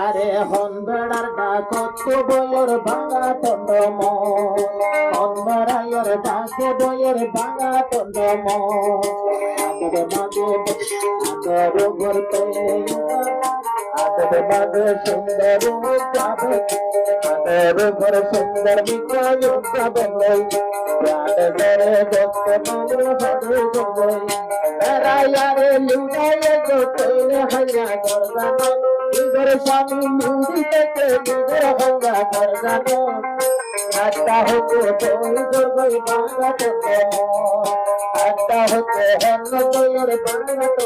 আরে হন বেড়ার ডাকত বইয়ের ভাঙা তন্ড হন বেড়াইয়ের ডাকে বইয়ের ভাঙা তন্ড আদর মাঝে আদর করতে আদর মাঝে সুন্দর যাবে আদর ঘর সুন্দর বিকায় যাবে আদরে দোস্ত মামুল হবে যাবে বেড়াইয়ারে লুড়াইয়ে গো তৈরে হাইয়া গরগানো নিজের স্বামী লুড়ি থেকে নিজের হাইয়া গরগানো আড্ডা হতো বই গই বাংলা তো আড্ডা হতো হন্য বইয়ের বাংলা তো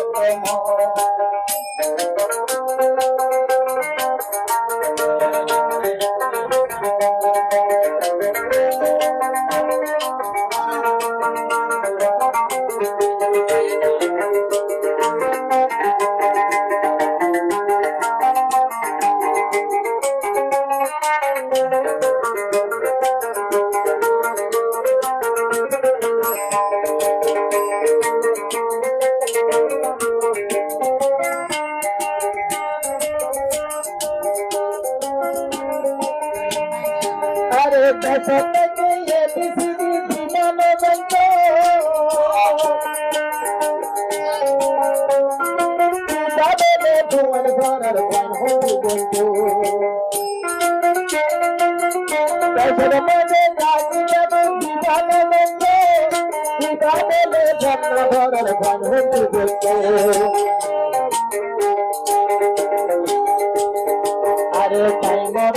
আরে টাইমার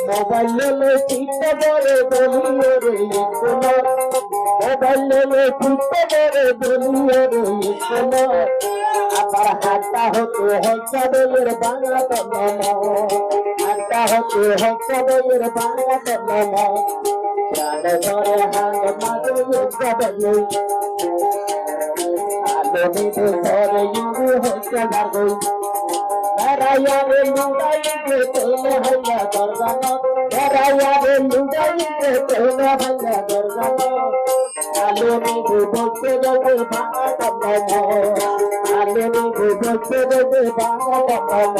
মোবাইল চিন্তা করে বলিয়ে রে মোবাইল চিন্তা করে বলিয়ে রে আবার হাতটা হতে হচ্ছে বইয়ের বাংলা তন্ম হাতটা হতে হচ্ছে বইয়ের বাংলা তন্ম প্রাণ ধরে হাঙ্গ মাঝে যাবে আলো নিতে ধরে ইঙ্গু হচ্ছে যাবে বেড়াইয়ারে লুড়াইতে তৈলে হাইয়া গরগানো বেড়াইয়ারে লুড়াইতে তৈলে হাইয়া গরগানো আলো নিতে বসে যাবে ভাঙা তন্ম আলো নিতে বসে যাবে ভাঙা তন্ম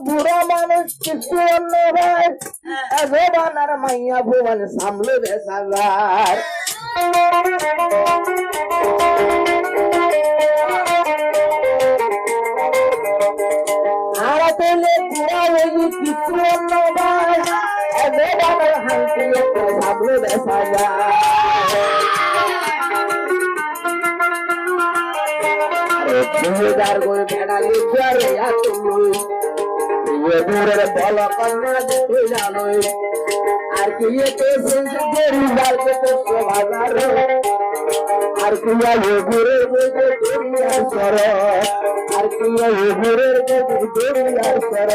বুড়া মানুষ কিছু অন্য ভাই ভগবানের মাইয়া ভুবন সামলে বেসাগার আর পেলে বুড়া ওই কিছু অন্য ভাই ভগবানের হাঁটি সামলে বেসাগার ভূমিদার করে বেড়া লিখারে তুমি দূরের বল কন্যা দেখে জানো আর কি এতে গরিবারকে তো বাজার আর কি ঘুরে বুঝে দরিয়ার সর আর কি ঘুরে বুঝে দরিয়ার সর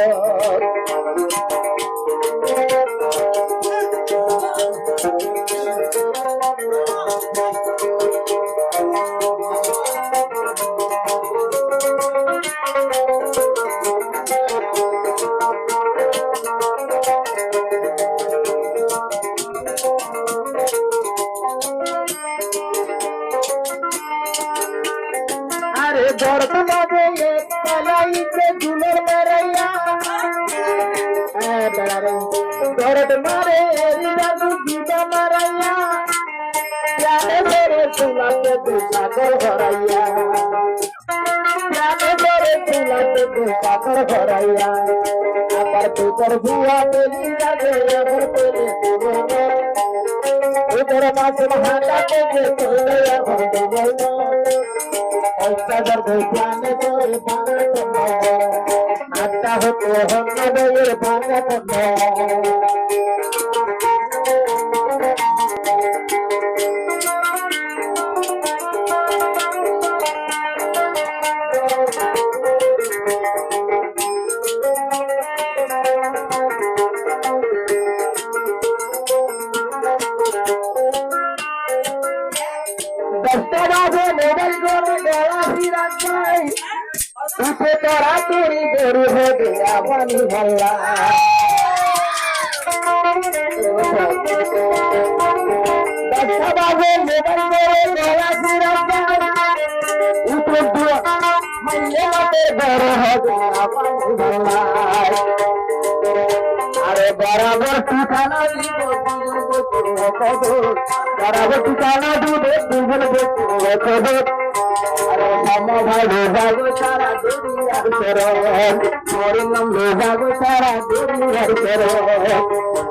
बर्तमाने पलाई के झूलर मरैया दर्द मारे रिवाज जीवा मरैया प्यारे मेरे सुला के दूसरा को हरैया प्यारे मेरे सुला के যাবে পাথর ভরাইয়া আবার তোর ভুয়া পেলি যাবে আবার পেলে তোর মাঝে হাঁটা পেলে চলে আবার দেবো অত্যাচার বৈজ্ঞানে করে বাংলা আড্ডা হতো হন্য বইয়ের বাংলা দশটা বাজে মোবাইল করে গলা ফিরান যায় উঠে তোরা তুরি গরু হবে আবানি ভাল্লা দশটা বাজে মোবাইল করে গলা ফিরান যায় উঠে তোরা মাইলে মাঠে বড় হবে আবানি ভাল্লা আরে বরাবর ঠিকানা দিব বরাবর ঠিকানা দিবে দুজন খবর আরে মামা ভাই ভোজাগো সারা দুনিয়ার চরণ মোর নাম ভোজাগো সারা দুনিয়ার চরণ